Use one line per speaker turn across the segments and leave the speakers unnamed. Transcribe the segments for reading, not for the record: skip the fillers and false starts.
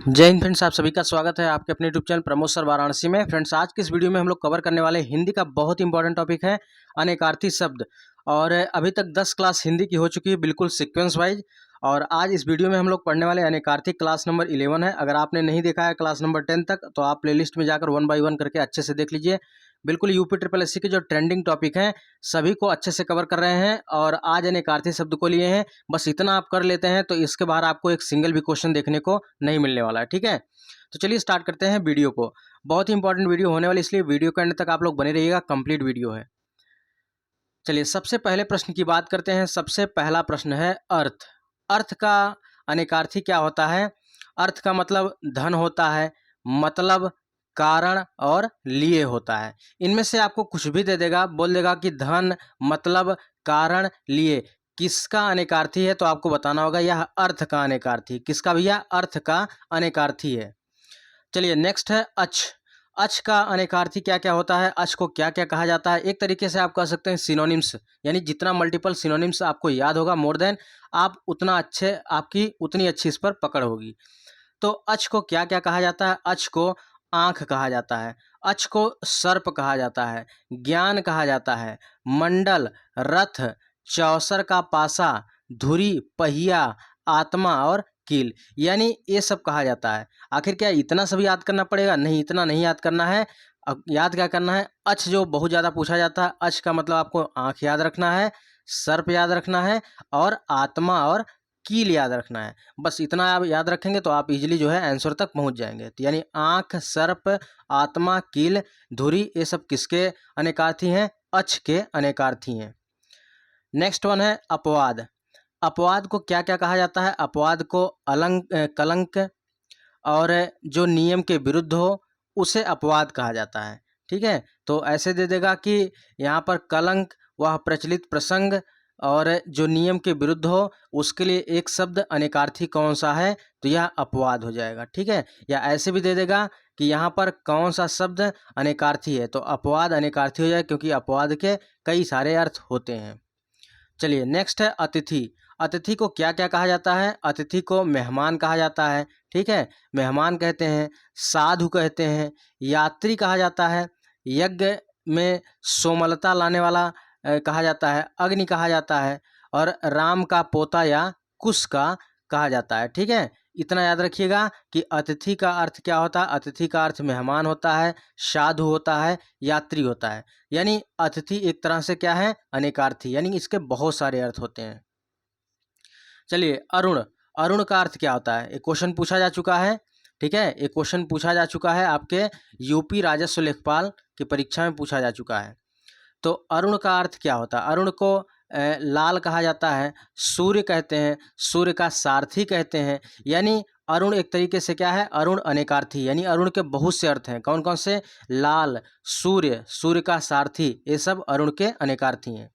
जय हिंद फ्रेंड्स, आप सभी का स्वागत है आपके अपने YouTube channel Pramod sir Varanasi में। फ्रेंड्स, आज की इस वीडियो में हम लोग कवर करने वाले हिंदी का बहुत इंपॉर्टेंट टॉपिक है अनेकार्थी शब्द। और अभी तक 10 क्लास हिंदी की हो चुकी है, बिल्कुल सीक्वेंस वाइज। और आज इस वीडियो में हम लोग पढ़ने वाले अनेकार्थी क्लास नंबर 11 है। अगर आपने नहीं देखा है क्लास नंबर 10 तक, तो आप प्लेलिस्ट में जाकर 1 बाय 1 करके अच्छे से देख लीजिए। बिल्कुल यूपी ट्रिपल एससी के जो ट्रेंडिंग टॉपिक हैं सभी को अच्छे से कवर कर रहे हैं, और आज अनेकार्थी शब्द को लिए हैं। बस इतना आप कर लेते हैं तो इसके बाहर आपको एक सिंगल भी क्वेश्चन देखने को नहीं मिलने वाला है। ठीक है, तो चलिए स्टार्ट करते हैं वीडियो को। बहुत ही इंपॉर्टेंट वीडियो होने वाली, इसलिए वीडियो के एंड तक आप लोग बने रहिएगा, कंप्लीट वीडियो है। चलिए सबसे पहले प्रश्न की बात करते हैं। सबसे पहला प्रश्न है अर्थ। अर्थ का अनेकार्थी क्या होता है? अर्थ का मतलब धन होता है, मतलब, कारण और लिए होता है। इनमें से आपको कुछ भी दे देगा, बोल देगा कि धन, मतलब, कारण, लिए, किसका अनेकार्थी है, तो आपको बताना होगा यह अर्थ का अनेकार्थी। किसका भैया? अर्थ का अनेकार्थी है। चलिए नेक्स्ट है अच। अच का अनेकार्थी क्या क्या होता है? अच को क्या क्या कहा जाता है? एक तरीके से आप कह सकते हैं सिनोनिम्स, यानी जितना मल्टीपल सिनोनिम्स आपको याद होगा मोर देन, आप उतना अच्छे, आपकी उतनी अच्छी इस पर पकड़ होगी। तो अच को क्या क्या कहा जाता है? अच को आँख कहा जाता है, अच को सर्प कहा जाता है, ज्ञान कहा जाता है, मंडल, रथ, चौसर का पासा, धुरी, पहिया, आत्मा और कील, यानी ये सब कहा जाता है। आखिर क्या इतना सब याद करना पड़ेगा? नहीं, इतना नहीं याद करना है। अब याद क्या करना है? अच जो बहुत ज़्यादा पूछा जाता है, अच का मतलब आपको आँख याद रखना है, सर्प याद रखना है, और आत्मा और कील याद रखना है। बस इतना आप याद रखेंगे तो आप इजीली जो है आंसर तक पहुंच जाएंगे। तो यानी आँख, सर्प, आत्मा, कील, धुरी, ये सब किसके अनेकार्थी हैं? अच के अनेकार्थी हैं। नेक्स्ट वन है अपवाद। अपवाद को क्या क्या कहा जाता है? अपवाद को कलंक और जो नियम के विरुद्ध हो उसे अपवाद कहा जाता है। ठीक है, तो ऐसे दे देगा कि यहाँ पर कलंक वह प्रचलित प्रसंग, और जो नियम के विरुद्ध हो उसके लिए एक शब्द अनेकार्थी कौन सा है, तो यह अपवाद हो जाएगा। ठीक है, या ऐसे भी दे देगा कि यहाँ पर कौन सा शब्द अनेकार्थी है, तो अपवाद अनेकार्थी हो जाए, क्योंकि अपवाद के कई सारे अर्थ होते हैं। चलिए नेक्स्ट है अतिथि। अतिथि को क्या क्या कहा जाता है? अतिथि को मेहमान कहा जाता है। ठीक है, मेहमान कहते हैं, साधु कहते हैं, यात्री कहा जाता है, यज्ञ में सोमलता लाने वाला कहा जाता है, अग्नि कहा जाता है, और राम का पोता या कुश का कहा जाता है। ठीक है, इतना याद रखिएगा कि अतिथि का अर्थ क्या होता है। अतिथि का अर्थ मेहमान होता है, साधु होता है, यात्री होता है। यानी अतिथि एक तरह से क्या है? अनेकार्थी, यानी इसके बहुत सारे अर्थ होते हैं। चलिए अरुण। अरुण का अर्थ क्या होता है? एक क्वेश्चन पूछा जा चुका है। ठीक है, एक क्वेश्चन पूछा जा चुका है, आपके यूपी राजस्व लेखपाल की परीक्षा में पूछा जा चुका है। तो अरुण का अर्थ क्या होता है? अरुण को लाल कहा जाता है, सूर्य कहते हैं, सूर्य का सारथी कहते हैं। यानी अरुण एक तरीके से क्या है? अरुण अनेकार्थी, यानी अरुण के बहुत से अर्थ हैं। कौन कौन से? लाल, सूर्य, सूर्य का सारथी, ये सब अरुण के अनेकार्थी हैं।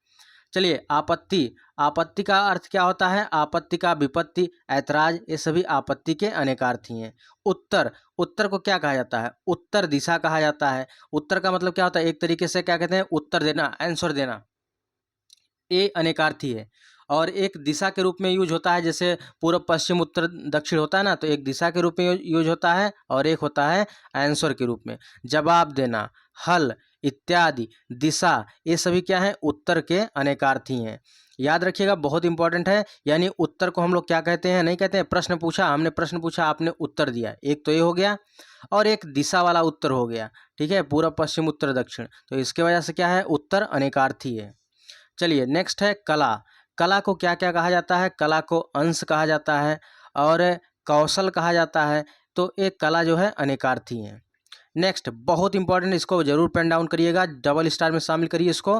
चलिए आपत्ति। आपत्ति का अर्थ क्या होता है? आपत्ति का विपत्ति, ऐतराज, ये सभी आपत्ति के अनेकार्थी हैं। उत्तर। उत्तर को क्या कहा जाता है? उत्तर दिशा कहा जाता है। उत्तर का मतलब क्या होता है? एक तरीके से क्या कहते हैं? उत्तर देना, आंसर देना, ये अनेकार्थी है। और एक दिशा के रूप में यूज होता है, जैसे पूर्व, पश्चिम, उत्तर, दक्षिण होता है ना, तो एक दिशा के रूप में यूज होता है, और एक होता है आंसर के रूप में। जवाब देना, हल, इत्यादि, दिशा, ये सभी क्या है? उत्तर के अनेकार्थी हैं। याद रखिएगा, बहुत इंपॉर्टेंट है। यानी उत्तर को हम लोग क्या कहते हैं? नहीं कहते हैं प्रश्न पूछा, हमने प्रश्न पूछा, आपने उत्तर दिया, एक तो ये हो गया, और एक दिशा वाला उत्तर हो गया। ठीक है, पूर्व, पश्चिम, उत्तर, दक्षिण, तो इसके वजह से क्या है? उत्तर अनेकार्थी है। चलिए नेक्स्ट है कला। कला को क्या क्या कहा जाता है? कला को अंश कहा जाता है, और कौशल कहा जाता है। तो एक कला जो है अनेकार्थी है। नेक्स्ट बहुत इंपॉर्टेंट, इसको जरूर पेन डाउन करिएगा, डबल स्टार में शामिल करिए इसको।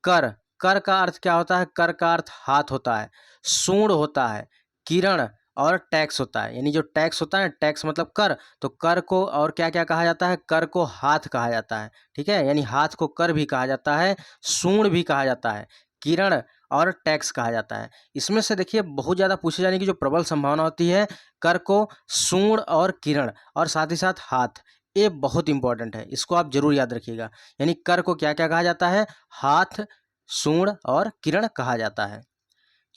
कर। कर का अर्थ क्या होता है? कर का अर्थ हाथ होता है, सूंड होता है, किरण और टैक्स होता है। यानी जो टैक्स होता है, टैक्स मतलब कर, तो कर को और क्या क्या कहा जाता है? कर को हाथ कहा जाता है। ठीक है, यानी हाथ को कर भी कहा जाता है, सूंड भी कहा जाता है, किरण और टैक्स कहा जाता है। इसमें से देखिए बहुत ज़्यादा पूछे जाने की जो प्रबल संभावना होती है, कर को सूंड और किरण, और साथ ही साथ हाथ, ये बहुत इंपॉर्टेंट है, इसको आप जरूर याद रखिएगा। यानी कर को क्या क्या कहा जाता है? हाथ, सूंड और किरण कहा जाता है।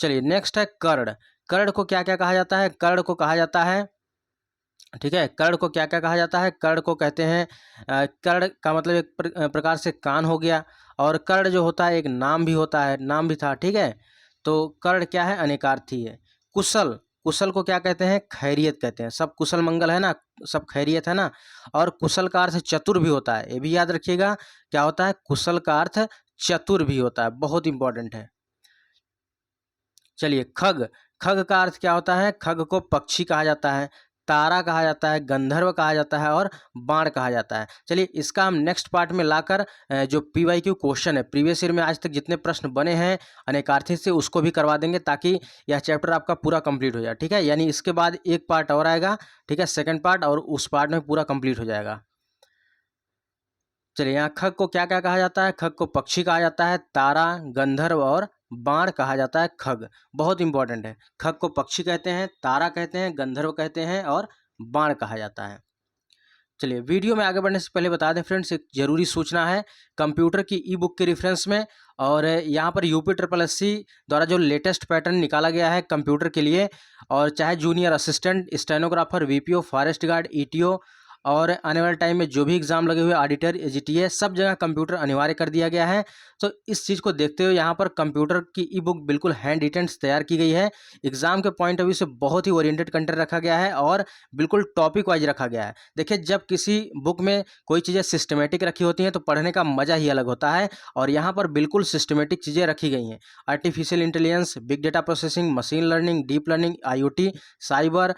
चलिए नेक्स्ट है कर्ण। कर्ण को क्या क्या कहा जाता है? कर्ण को कहा जाता है ठीक है। कर्ण को क्या क्या कहा जाता है? कर्ण को कहते हैं कर्ण का मतलब एक प्रकार से कान हो गया, और कर्ण जो होता है एक नाम भी होता है, नाम भी था। ठीक है, तो कर्ण क्या है? अनेकार्थी है। कुशल, कुशल को क्या कहते हैं? खैरियत कहते हैं। सब कुशल मंगल है ना, सब खैरियत है ना। और कुशल का अर्थ चतुर भी होता है, ये भी याद रखिएगा। क्या होता है? कुशल का अर्थ चतुर भी होता है, बहुत इंपॉर्टेंट है। चलिए, खग, खग का अर्थ क्या होता है? खग को पक्षी कहा जाता है, तारा कहा जाता है, गंधर्व कहा जाता है और बाण कहा जाता है। चलिए, इसका हम नेक्स्ट पार्ट में लाकर जो पीवाईक्यू क्वेश्चन है, प्रीवियस ईयर में आज तक जितने प्रश्न बने हैं अनेकार्थी से, उसको भी करवा देंगे, ताकि यह चैप्टर आपका पूरा कंप्लीट हो जाए। ठीक है, यानी इसके बाद एक पार्ट और आएगा, ठीक है, सेकंड पार्ट, और उस पार्ट में पूरा कंप्लीट हो जाएगा। चलिए, यहाँ खग को क्या क्या कहा जाता है? खग को पक्षी कहा जाता है, तारा, गंधर्व और बाण कहा जाता है। खग बहुत इंपॉर्टेंट है। खग को पक्षी कहते हैं, तारा कहते हैं, गंधर्व कहते हैं और बाण कहा जाता है। चलिए, वीडियो में आगे बढ़ने से पहले बता दें फ्रेंड्स, एक जरूरी सूचना है कंप्यूटर की ई बुक के रेफरेंस में, और यहाँ पर UP SSC द्वारा जो लेटेस्ट पैटर्न निकाला गया है कंप्यूटर के लिए, और चाहे junior assistant, stenographer, VPO, forest guard, ETO, और आने वाले टाइम में जो भी एग्जाम लगे हुए, ऑडिटर, GTA, सब जगह कंप्यूटर अनिवार्य कर दिया गया है। तो इस चीज़ को देखते हुए यहाँ पर कंप्यूटर की ई बुक बिल्कुल हैंड रिटन तैयार की गई है। एग्जाम के पॉइंट ऑफ व्यू से बहुत ही ओरिएंटेड कंटेंट रखा गया है, और बिल्कुल टॉपिक वाइज रखा गया है। देखिए, जब किसी बुक में कोई चीज़ें सिस्टमेटिक रखी होती हैं तो पढ़ने का मज़ा ही अलग होता है, और यहाँ पर बिल्कुल सिस्टमेटिक चीज़ें रखी गई हैं। Artificial intelligence, big data processing, machine learning, deep learning, IoT, cyber,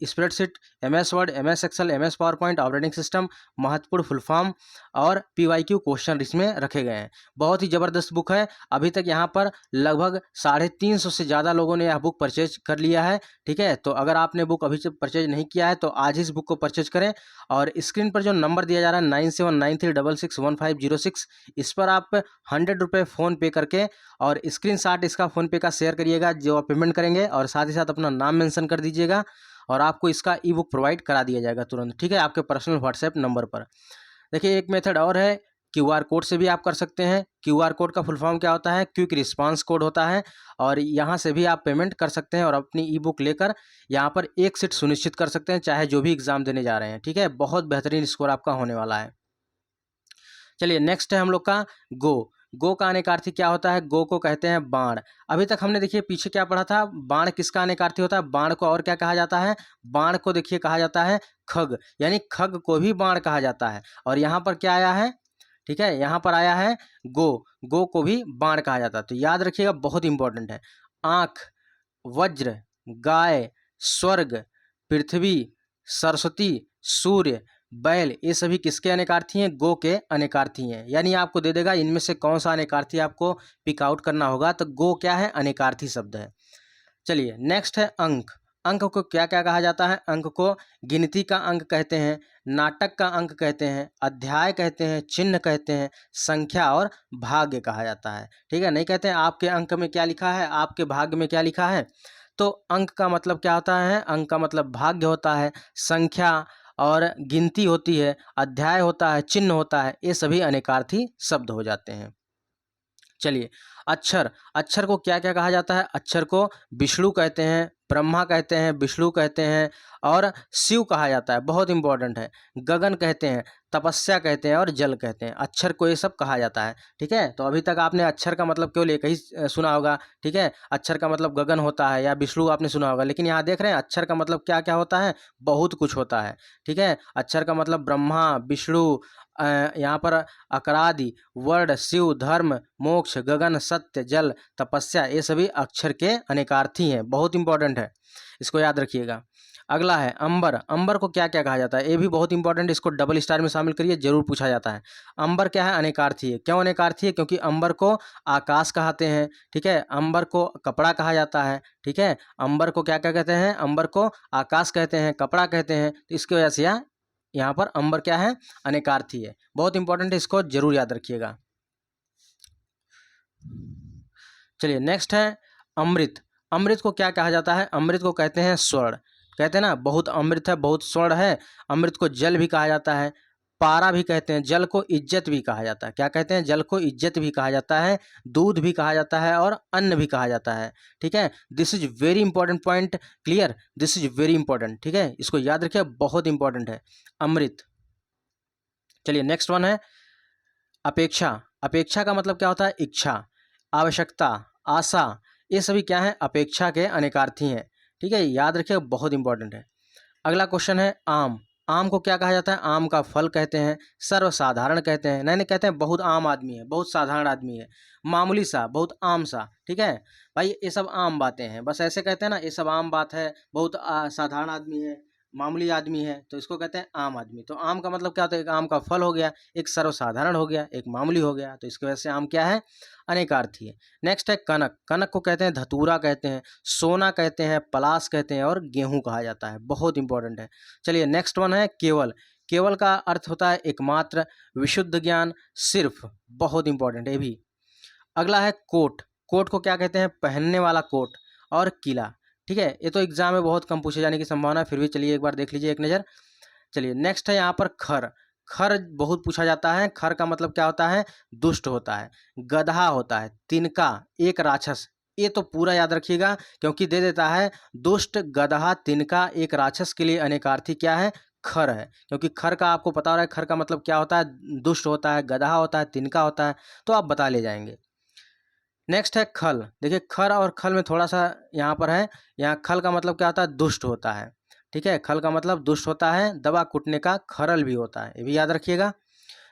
spreadsheet, MS Word, MS Excel, MS PowerPoint, operating system, महत्वपूर्ण फुल फॉर्म और PYQ क्वेश्चन इसमें रखे गए हैं। बहुत ही ज़बरदस्त बुक है। अभी तक यहाँ पर लगभग 350 से ज़्यादा लोगों ने यह बुक परचेज कर लिया है। ठीक है, तो अगर आपने बुक अभी से परचेज नहीं किया है तो आज ही इस बुक को परचेज करें, और स्क्रीन पर जो नंबर दिया जा रहा है 9793661506, इस पर आप 100 रुपये फ़ोनपे करके और स्क्रीनशॉट इसका फ़ोनपे का शेयर करिएगा जो आप पेमेंट करेंगे, और साथ ही साथ अपना नाम मेंशन कर दीजिएगा, और आपको इसका ई बुक प्रोवाइड करा दिया जाएगा तुरंत। ठीक है, आपके पर्सनल व्हाट्सएप नंबर पर। देखिए, एक मेथड और है, QR कोड से भी आप कर सकते हैं। QR कोड का फुल फॉर्म क्या होता है? क्विक रिस्पांस कोड होता है, और यहाँ से भी आप पेमेंट कर सकते हैं और अपनी ई बुक लेकर यहाँ पर एक सीट सुनिश्चित कर सकते हैं, चाहे जो भी एग्जाम देने जा रहे हैं। ठीक है, बहुत बेहतरीन स्कोर आपका होने वाला है। चलिए, नेक्स्ट है हम लोग का गो। गो का अनेकार्थी क्या होता है? गो को कहते हैं बाण। अभी तक हमने देखिए पीछे क्या पढ़ा था, बाण किसका अनेकार्थी होता है? बाण को और क्या कहा जाता है? बाण को देखिए कहा जाता है खग, यानी खग को भी बाण कहा जाता है। और यहाँ पर क्या आया है? ठीक है, यहाँ पर आया है गो, गो को भी बाण कहा जाता है। तो याद रखिएगा, बहुत इंपॉर्टेंट है। आँख, वज्र, गाय, स्वर्ग, पृथ्वी, सरस्वती, सूर्य, बैल, ये सभी किसके अनेकार्थी हैं? गो के अनेकार्थी हैं। यानी आपको दे देगा इनमें से कौन सा अनेकार्थी आपको पिक आउट करना होगा, तो गो क्या है? अनेकार्थी शब्द है। चलिए, नेक्स्ट है अंक। अंक को क्या क्या कहा जाता है? अंक को गिनती का अंक कहते हैं, नाटक का अंक कहते हैं, अध्याय कहते हैं, चिन्ह कहते हैं, संख्या और भाग्य कहा जाता है। ठीक है, नहीं कहते हैं आपके अंक में क्या लिखा है, आपके भाग्य में क्या लिखा है। तो अंक का मतलब क्या होता है? अंक का मतलब भाग्य होता है, संख्या और गिनती होती है, अध्याय होता है, चिन्ह होता है, ये सभी अनेकार्थी शब्द हो जाते हैं। चलिए, अक्षर, अक्षर को क्या क्या कहा जाता है? अक्षर को विष्णु कहते हैं, ब्रह्मा कहते हैं, विष्णु कहते हैं और शिव कहा जाता है, बहुत इंपॉर्टेंट है। गगन कहते हैं, तपस्या कहते हैं और जल कहते हैं। अक्षर को ये सब कहा जाता है। ठीक है, तो अभी तक आपने अक्षर का मतलब केवल एक ही सुना होगा। ठीक है, अक्षर का मतलब गगन होता है या विष्णु आपने सुना होगा, लेकिन यहाँ देख रहे हैं अक्षर का मतलब क्या क्या होता है? बहुत कुछ होता है। ठीक है, अक्षर का मतलब ब्रह्मा, विष्णु, यहाँ पर अकरादि, वर्ण, शिव, धर्म, मोक्ष, गगन, सत्य, जल, तपस्या, ये सभी अक्षर के अनेकार्थी हैं, बहुत इंपॉर्टेंट है, इसको याद रखिएगा। अगला है अंबर। अंबर को क्या क्या कहा जाता है? ये भी बहुत इंपॉर्टेंट, इसको डबल स्टार में शामिल करिए, जरूर पूछा जाता है। अंबर क्या है? अनेकार्थी है। क्यों अनेकार्थी है? क्योंकि अंबर को आकाश कहते हैं। ठीक है, अंबर को कपड़ा कहा जाता है। ठीक है, अंबर को क्या क्या कहते हैं? अंबर को आकाश कहते हैं, कपड़ा कहते हैं, तो इसकी वजह से यहाँ पर अंबर क्या है? अनेकार्थी है, बहुत इंपॉर्टेंट है, इसको जरूर याद रखिएगा। चलिए, नेक्स्ट है अमृत। अमृत को क्या कहा जाता है? अमृत को कहते हैं स्वर्ण। कहते हैं ना, बहुत अमृत है, बहुत स्वर्ण है। अमृत को जल भी कहा जाता है। पारा भी कहते हैं, जल को इज्जत भी कहा जाता है। क्या कहते हैं? जल को इज्जत भी कहा जाता है, दूध भी कहा जाता है और अन्न भी कहा जाता है। ठीक है, this is very important point, clear, this is very important. ठीक है, इसको याद रखिए, बहुत इंपॉर्टेंट है। अमृत। चलिए नेक्स्ट वन है अपेक्षा। अपेक्षा का मतलब क्या होता है? इच्छा, आवश्यकता, आशा, ये सभी क्या है? अपेक्षा के अनेकार्थी हैं। ठीक है, याद रखिए, बहुत इंपॉर्टेंट है। अगला क्वेश्चन है आम। आम को क्या कहा जाता है? आम का फल कहते हैं, सर्वसाधारण कहते हैं, नहीं नहीं कहते हैं बहुत आम आदमी है, बहुत साधारण आदमी है, मामूली सा, बहुत आम सा। ठीक है भाई, ये सब आम बातें हैं, बस ऐसे कहते हैं ना, ये सब आम बात है, बहुत साधारण आदमी है, मामूली आदमी है, तो इसको कहते हैं आम आदमी। तो आम का मतलब क्या होता है? एक आम का फल हो गया, एक सर्वसाधारण हो गया, एक मामूली हो गया, तो इसकी वजह से आम क्या है? अनेकार्थी है। नेक्स्ट है कनक। कनक को कहते हैं धतूरा कहते हैं, सोना कहते हैं, पलाश कहते हैं और गेहूं कहा जाता है। बहुत इंपॉर्टेंट है। चलिए नेक्स्ट वन है केवल। केवल का अर्थ होता है एकमात्र, विशुद्ध ज्ञान, सिर्फ। बहुत इंपॉर्टेंट है ये भी। अगला है कोट। कोट को क्या कहते हैं? पहनने वाला कोट और किला। ठीक है, ये तो एग्जाम में बहुत कम पूछे जाने की संभावना है, फिर भी चलिए एक बार देख लीजिए एक नज़र। चलिए नेक्स्ट है यहाँ पर खर। खर बहुत पूछा जाता है। खर का मतलब क्या होता है? दुष्ट होता है, गधा होता है, तिनका, एक राक्षस। ये तो पूरा याद रखिएगा, क्योंकि दे देता है दुष्ट, गधा, तिनका, एक राक्षस के लिए अनेकार्थी क्या है? खर है। क्योंकि खर का आपको पता हो रहा है, खर का मतलब क्या होता है? दुष्ट होता है, गधा होता है, तिनका होता है, तो आप बता ले जाएंगे। नेक्स्ट है खल। देखिए खर और खल में थोड़ा सा यहाँ पर है। यहाँ खल का मतलब क्या होता है? दुष्ट होता है। ठीक है, खल का मतलब दुष्ट होता है, दबा कुटने का खरल भी होता है, ये भी याद रखिएगा।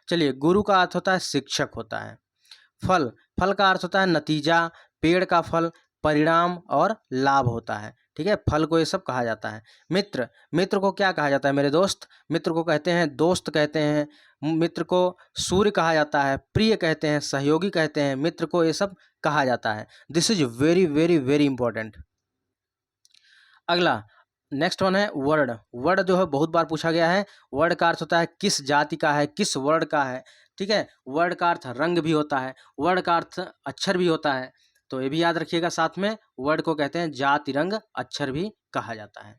चलिए गुरु का अर्थ होता है शिक्षक होता है। फल। फल का अर्थ होता है नतीजा, पेड़ का फल, परिणाम और लाभ होता है। ठीक है, फल को ये सब कहा जाता है। मित्र। मित्र को क्या कहा जाता है मेरे दोस्त? मित्र को कहते हैं दोस्त कहते हैं, मित्र को सूर्य कहा जाता है, प्रिय कहते हैं, सहयोगी कहते हैं, मित्र को ये सब कहा जाता है। This is very very very important. अगला नेक्स्ट वन है वर्ड। वर्ड जो है बहुत बार पूछा गया है। वर्ड का अर्थ होता है किस जाति का है, किस वर्ण का है। ठीक है, वर्ड का अर्थ रंग भी होता है, वर्ड का अर्थ अक्षर भी होता है, तो ये भी याद रखिएगा साथ में। वर्ड को कहते हैं जाति, रंग, अक्षर भी कहा जाता है।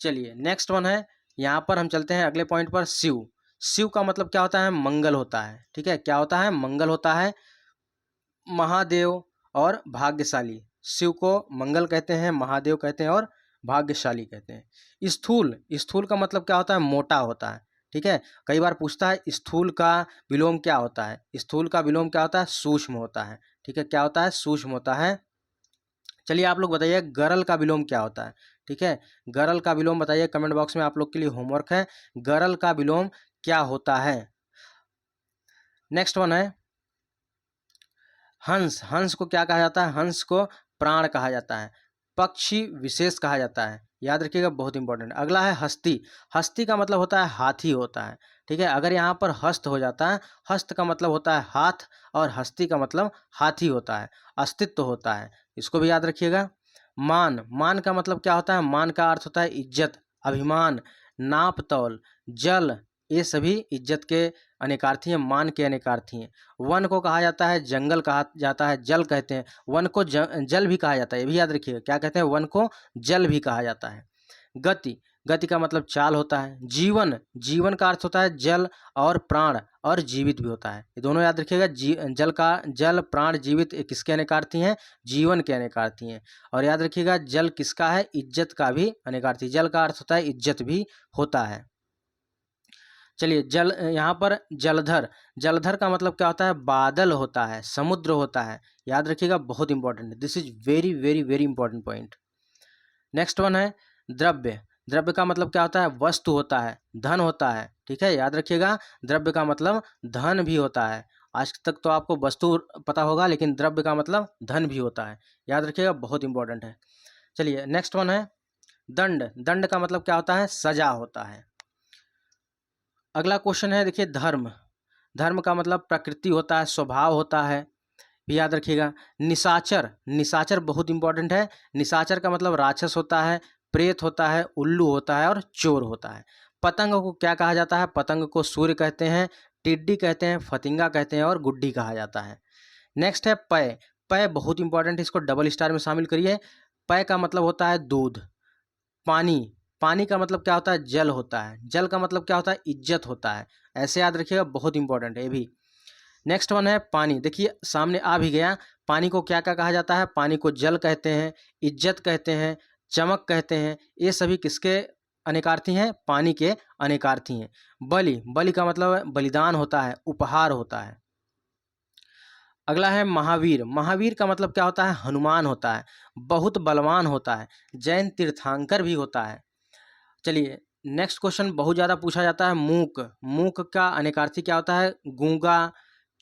चलिए नेक्स्ट वन है, यहाँ पर हम चलते हैं अगले पॉइंट पर। शिव। शिव का मतलब क्या होता है? मंगल होता है। ठीक है, क्या होता है? मंगल होता है, महादेव और भाग्यशाली। शिव को मंगल कहते हैं, महादेव कहते हैं और भाग्यशाली कहते हैं। स्थूल। स्थूल का मतलब क्या होता है? मोटा होता है। ठीक है, कई बार पूछता है स्थूल का विलोम क्या होता है? स्थूल का विलोम क्या होता है? सूक्ष्म होता है। ठीक है, क्या होता है? सूक्ष्म होता है। चलिए आप लोग बताइए गरल का विलोम क्या होता है? ठीक है, गरल का विलोम बताइए, कमेंट बॉक्स में आप लोग के लिए होमवर्क है, गरल का विलोम क्या होता है? नेक्स्ट वन है हंस। हंस को क्या कहा जाता है? हंस को प्राण कहा जाता है, पक्षी विशेष कहा जाता है, याद रखिएगा, बहुत इंपॉर्टेंट। अगला है हस्ती। हस्ती का मतलब होता है हाथी होता है। ठीक है, अगर यहाँ पर हस्त हो जाता है, हस्त का मतलब होता है हाथ और हस्ती का मतलब हाथी होता है, अस्तित्व होता है, इसको भी याद रखिएगा। मान। मान का मतलब क्या होता है? मान का अर्थ होता है इज्जत, अभिमान, नाप तौल, जल, ये सभी इज्जत के अनेकार्थी हैं, मान के अनेकार्थी हैं। वन को कहा जाता है जंगल, कहा जाता है जल कहते हैं, वन को जल भी कहा जाता है, ये भी याद रखिएगा, क्या कहते हैं? वन को जल भी कहा जाता है। गति। गति का मतलब चाल होता है। जीवन। जीवन का अर्थ होता है जल और प्राण और जीवित भी होता है, ये दोनों याद रखिएगा। जल का, जल, प्राण, जीवित, ये किसके अनेकार्थी हैं? जीवन के अनेकार्थी हैं। और याद रखिएगा जल किसका है? इज्जत का भी अनेकार्थी। जल का अर्थ होता है इज्जत भी होता है। चलिए जल, यहाँ पर जलधर। जलधर का मतलब क्या होता है? बादल होता है, समुद्र होता है, याद रखिएगा, बहुत इंपॉर्टेंट है, this is very very very important point. Next one है द्रव्य। द्रव्य का मतलब क्या होता है? वस्तु होता है, धन होता है। ठीक है, याद रखिएगा, द्रव्य का मतलब धन भी होता है। आज तक तो आपको वस्तु पता होगा, लेकिन द्रव्य का मतलब धन भी होता है, याद रखिएगा, बहुत इंपॉर्टेंट है। चलिए नेक्स्ट वन है दंड। दंड का मतलब क्या होता है? सजा होता है। अगला क्वेश्चन है, देखिए धर्म। धर्म का मतलब प्रकृति होता है, स्वभाव होता है, भी याद रखिएगा। निशाचर। निशाचर बहुत इंपॉर्टेंट है। निशाचर का मतलब राक्षस होता है, प्रेत होता है, उल्लू होता है और चोर होता है। पतंग को क्या कहा जाता है? पतंग को सूर्य कहते हैं, टिड्डी कहते हैं, फतिंगा कहते हैं और गुड्डी कहा जाता है। नेक्स्ट है पय। पय बहुत इंपॉर्टेंट है, इसको डबल स्टार में शामिल करिए। पय का मतलब होता है दूध, पानी। पानी का मतलब क्या होता है? जल होता है। जल का मतलब क्या होता है? इज्जत होता है। ऐसे याद रखिएगा, बहुत इंपॉर्टेंट है ये भी। नेक्स्ट वन है पानी। देखिए सामने आ भी गया। पानी को क्या क्या कहा जाता है? पानी को जल कहते हैं, इज्जत कहते हैं, चमक कहते हैं। ये सभी किसके अनेकार्थी हैं? पानी के अनेकार्थी हैं। बलि, बलि का मतलब है बलिदान होता है, उपहार होता है। अगला है महावीर। महावीर का मतलब क्या होता है? हनुमान होता है, बहुत बलवान होता है, जैन तीर्थंकर भी होता है। चलिए नेक्स्ट क्वेश्चन बहुत ज़्यादा पूछा जाता है। मूक, मूक का अनेकार्थी क्या होता है? गूंगा,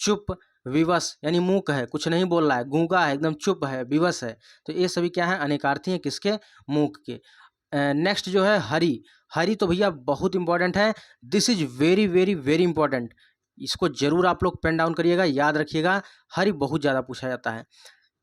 चुप, विवश, यानी मूक है, कुछ नहीं बोल रहा है, गूंगा है, एकदम चुप है, विवश है। तो ये सभी क्या है? अनेकार्थी हैं किसके? मूक के। नेक्स्ट जो है हरि। हरि तो भैया बहुत इंपॉर्टेंट है। This is very very very important. इसको जरूर आप लोग पेन डाउन करिएगा, याद रखिएगा। हरि बहुत ज़्यादा पूछा जाता है।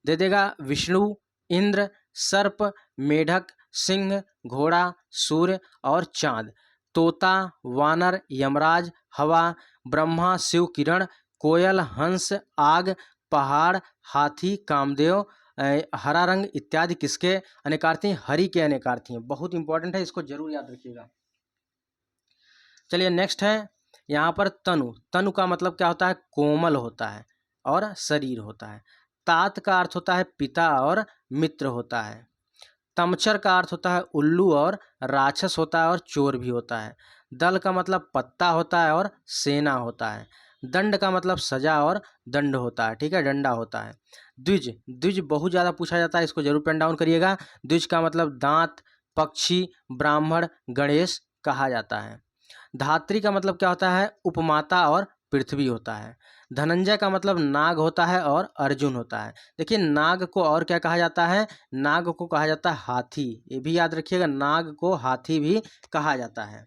दे देगा विष्णु, इंद्र, सर्प, मेढक, सिंह, घोड़ा, सूर्य और चांद। तोता, वानर, यमराज, हवा, ब्रह्मा, शिव, किरण, कोयल, हंस, आग, पहाड़, हाथी, कामदेव, हरा रंग इत्यादि किसके अनेकार्थी हैं? हरि के अनेकार्थी हैं। बहुत इंपॉर्टेंट है, इसको जरूर याद रखिएगा। चलिए नेक्स्ट है यहाँ पर तनु। तनु का मतलब क्या होता है? कोमल होता है और शरीर होता है। तात का अर्थ होता है पिता और मित्र होता है। तमचर का अर्थ होता है उल्लू और राक्षस होता है और चोर भी होता है। दल का मतलब पत्ता होता है और सेना होता है। दंड का मतलब सजा और दंड होता है, ठीक है, डंडा होता है। द्विज, द्विज बहुत ज़्यादा पूछा जाता है, इसको जरूर पेन डाउन करिएगा। द्विज का मतलब दांत, पक्षी, ब्राह्मण, गणेश कहा जाता है। धात्री का मतलब क्या होता है? उपमाता और पृथ्वी होता है। धनंजय का मतलब नाग होता है और अर्जुन होता है। देखिए नाग को और क्या कहा जाता है? नाग को कहा जाता है हाथी, ये भी याद रखिएगा, नाग को हाथी भी कहा जाता है।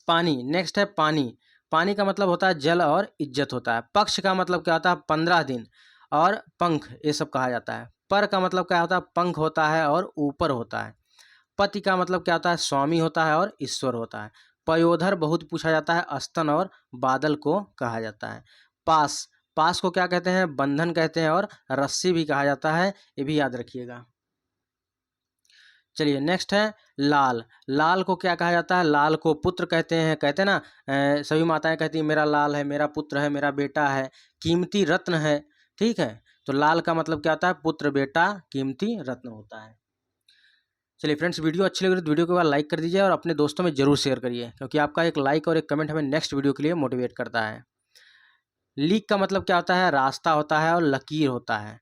पानी, नेक्स्ट है पानी। पानी का मतलब होता है जल और इज्जत होता है। पक्ष का मतलब क्या होता है? 15 दिन और पंख, ये सब कहा जाता है। पर का मतलब क्या होता है? पंख होता है और ऊपर होता है। पति का मतलब क्या होता है? स्वामी होता है और ईश्वर होता है। पयोधर बहुत पूछा जाता है, स्तन और बादल को कहा जाता है। पास, पास को क्या कहते हैं? बंधन कहते हैं और रस्सी भी कहा जाता है, ये भी याद रखिएगा। चलिए नेक्स्ट है लाल। लाल को क्या कहा जाता है? लाल को पुत्र कहते हैं ना, सभी माताएं कहती हैं मेरा लाल है, मेरा पुत्र है, मेरा बेटा है, कीमती रत्न है, ठीक है। तो लाल का मतलब क्या होता है? पुत्र, बेटा, कीमती रत्न होता है। चलिए फ्रेंड्स, वीडियो अच्छी लगी तो वीडियो के बाद लाइक कर दीजिए और अपने दोस्तों में जरूर शेयर करिए, क्योंकि आपका एक लाइक और एक कमेंट हमें नेक्स्ट वीडियो के लिए मोटिवेट करता है। लीक का मतलब क्या होता है? रास्ता होता है और लकीर होता है।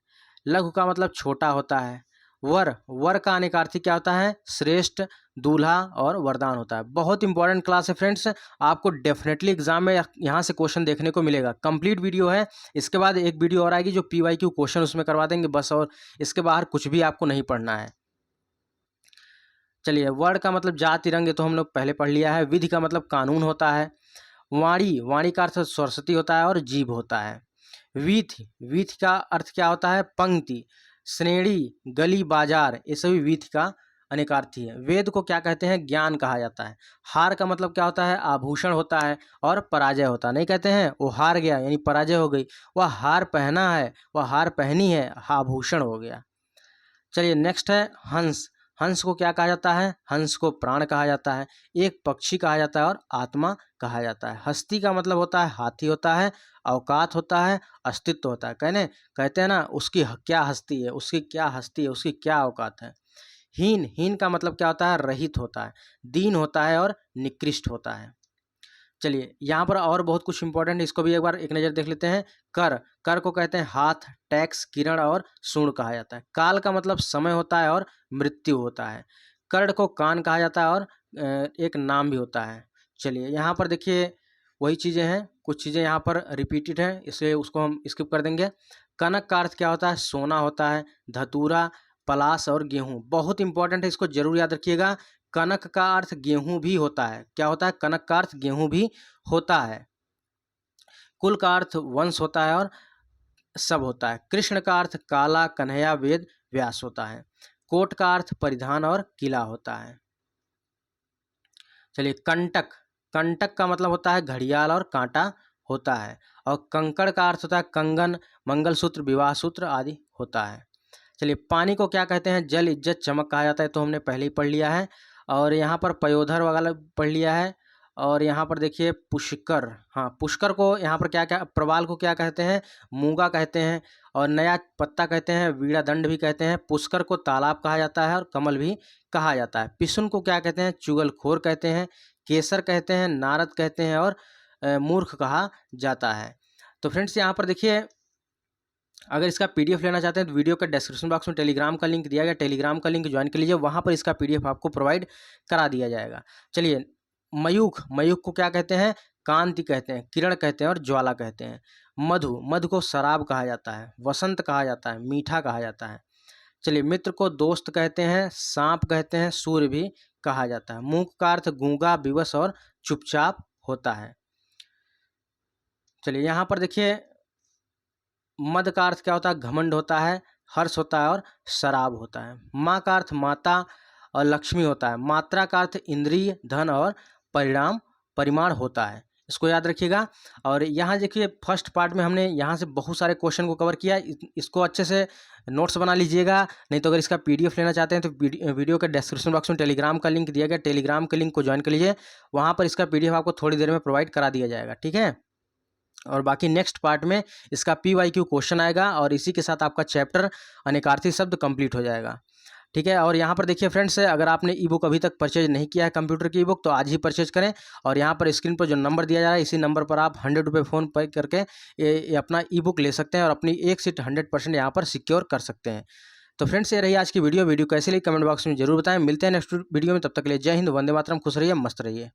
लघु का मतलब छोटा होता है। वर, वर का अनेकार्थी क्या होता है? श्रेष्ठ, दूल्हा और वरदान होता है। बहुत इंपॉर्टेंट क्लास है फ्रेंड्स, आपको डेफिनेटली एग्जाम में यहाँ से क्वेश्चन देखने को मिलेगा। कंप्लीट वीडियो है, इसके बाद एक वीडियो और आएगी जो PYQ क्वेश्चन उसमें करवा देंगे बस, और इसके बाहर कुछ भी आपको नहीं पढ़ना है। चलिए वर्ण का मतलब जाति रंग, ये तो हम लोग पहले पढ़ लिया है। विधि का मतलब कानून होता है। वाणी, वाणी का अर्थ सरस्वती होता है और जीभ होता है। वीथ, वीथ का अर्थ क्या होता है? पंक्ति। श्रेणी, गली, बाजार, ये सभी वीथ का अनेकार्थी है। वेद को क्या कहते हैं? ज्ञान कहा जाता है। हार का मतलब क्या होता है? आभूषण होता है और पराजय होता है। नहीं कहते हैं वो हार गया यानी पराजय हो गई, वह हार पहना है, वह हार पहनी है, आभूषण हो गया। चलिए नेक्स्ट है हंस। हंस को क्या कहा जाता है? हंस को प्राण कहा जाता है, एक पक्षी कहा जाता है और आत्मा कहा जाता है। हस्ती का मतलब होता है हाथी होता है, औकात होता है, अस्तित्व होता है। कहते हैं ना उसकी क्या हस्ती है, उसकी क्या हस्ती है, उसकी क्या औकात है। हीन, हीन का मतलब क्या होता है? रहित होता है, दीन होता है और निकृष्ट होता है। चलिए यहाँ पर और बहुत कुछ इंपॉर्टेंट है, इसको भी एक बार एक नज़र देख लेते हैं। कर, कर को कहते हैं हाथ, टैक्स, किरण और सूंड कहा जाता है। काल का मतलब समय होता है और मृत्यु होता है। कर्ण को कान कहा जाता है और एक नाम भी होता है। चलिए यहाँ पर देखिए वही चीज़ें हैं, कुछ चीज़ें यहाँ पर रिपीटेड हैं, इसलिए उसको हम स्किप कर देंगे। कनक का अर्थ क्या होता है? सोना होता है। धतूरा, पलाश और गेहूँ बहुत इंपॉर्टेंट है, इसको जरूर याद रखिएगा। कनक का अर्थ गेहूं भी होता है। क्या होता है? कनक का अर्थ गेहूं भी होता है। कुल का अर्थ वंश होता है और सब होता है। कृष्ण का अर्थ काला, कन्हैया, वेद, व्यास होता है। कोट का अर्थ परिधान और किला होता है। चलिए कंटक, कंटक का मतलब होता है घड़ियाल और कांटा होता है। और कंकड़ का अर्थ होता है कंगन, मंगलसूत्र, विवाह सूत्र आदि होता है। चलिए पानी को क्या कहते हैं? जल, इज्जत, चमक कहा जाता है, तो हमने पहले ही पढ़ लिया है। और यहाँ पर पयोधर वगैरह पढ़ लिया है। और यहाँ पर देखिए पुष्कर, हाँ पुष्कर को यहाँ पर क्या क्या, प्रवाल को क्या कहते हैं, मूंगा कहते हैं, और नया पत्ता कहते हैं, वीणा दंड भी कहते हैं। पुष्कर को तालाब कहा जाता है और कमल भी कहा जाता है। पिसुन को क्या कहते हैं, चुगलखोर कहते हैं। केसर कहते हैं, नारद कहते हैं, और मूर्ख कहा जाता है। तो फ्रेंड्स यहाँ पर देखिए, अगर इसका पीडीएफ लेना चाहते हैं तो वीडियो के डिस्क्रिप्शन बॉक्स में टेलीग्राम का लिंक दिया गया, टेलीग्राम का लिंक ज्वाइन कर लीजिए, वहाँ पर इसका पीडीएफ आपको प्रोवाइड करा दिया जाएगा। चलिए, मयूख, मयूख को क्या कहते हैं, कांति कहते हैं, किरण कहते हैं, और ज्वाला कहते हैं। मधु, मधु को शराब कहा जाता है, वसंत कहा जाता है, मीठा कहा जाता है। चलिए, मित्र को दोस्त कहते हैं, सांप कहते हैं, सूर्य भी कहा जाता है। मूक का अर्थ गूंगा, विवश और चुपचाप होता है। चलिए यहाँ पर देखिए, मद का अर्थ क्या होता है, घमंड होता है, हर्ष होता है, और शराब होता है। माँ का अर्थ माता और लक्ष्मी होता है। मात्रा का अर्थ इंद्रिय, धन और परिणाम, परिमाण होता है। इसको याद रखिएगा। और यहाँ देखिए, फर्स्ट पार्ट में हमने यहाँ से बहुत सारे क्वेश्चन को कवर किया। इसको अच्छे से नोट्स बना लीजिएगा, नहीं तो अगर इसका पीडीएफ लेना चाहते हैं तो वीडियो के डिस्क्रिप्शन बॉक्स में टेलीग्राम का लिंक दिया गया, टेलीग्राम के लिंक को ज्वाइन कर लीजिए, वहाँ पर इसका पीडीएफ आपको थोड़ी देर में प्रोवाइड करा दिया जाएगा, ठीक है। और बाकी नेक्स्ट पार्ट में इसका PYQ क्वेश्चन आएगा, और इसी के साथ आपका चैप्टर अनेकार्थी शब्द कंप्लीट हो जाएगा, ठीक है। और यहाँ पर देखिए फ्रेंड्स, अगर आपने ई बुक अभी तक परचेज नहीं किया है कंप्यूटर की ई बुक, तो आज ही परचेज करें। और यहाँ पर स्क्रीन पर जो नंबर दिया जा रहा है, इसी नंबर पर आप 100 रुपये फ़ोन पे करके ये अपना ई बुक ले सकते हैं, और अपनी एक सीट 100% यहाँ पर सिक्योर कर सकते हैं। तो फ्रेंड्स, ये रही आज की वीडियो कैसी लगी कमेंट बॉक्स में जरूर बताएं। मिलते हैं नेक्स्ट वीडियो में, तब तक के लिए जय हिंद, वंदे मातरम, खुश रहिए, मस्त रहिए।